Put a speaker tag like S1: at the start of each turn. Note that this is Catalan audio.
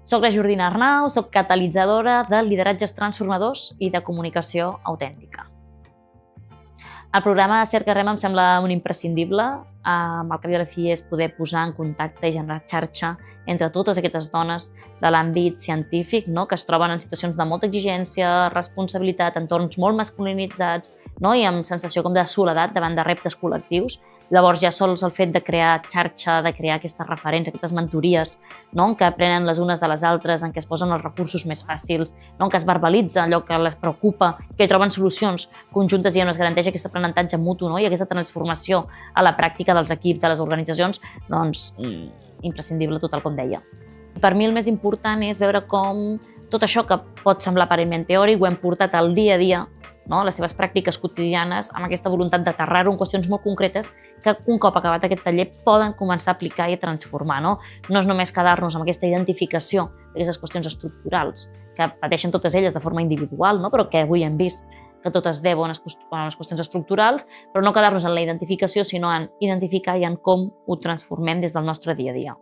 S1: Soc la Jordina Arnau, soc catalitzadora de lideratges transformadors i de comunicació autèntica. El programa Cerca Rema em sembla un imprescindible. Al cap i a la fi és poder posar en contacte i generar xarxa entre totes aquestes dones de l'àmbit científic que es troben en situacions de molta exigència, responsabilitat, entorns molt masculinitzats i amb sensació com de soledat davant de reptes col·lectius. Llavors ja sols el fet de crear xarxa, de crear aquestes referents, aquestes mentories, en què aprenen les unes de les altres, en què es posen els recursos més fàcils, en què es verbalitza allò que les preocupa, que hi troben solucions conjuntes i on es garanteix aquest aprenentatge mutu i aquesta transformació a la pràctica dels equips, de les organitzacions, doncs imprescindible total, com deia. Per mi el més important és veure com tot això que pot semblar aparentment teòric ho hem portat al dia a dia, les seves pràctiques quotidianes, amb aquesta voluntat d'aterrar-ho en qüestions molt concretes que un cop acabat aquest taller poden començar a aplicar i a transformar. No és només quedar-nos amb aquesta identificació d'aquestes qüestions estructurals que pateixen totes elles de forma individual, però que avui hem vist que totes deuen a les qüestions estructurals, però no quedar-nos en la identificació, sinó en identificar i en com ho transformem des del nostre dia a dia.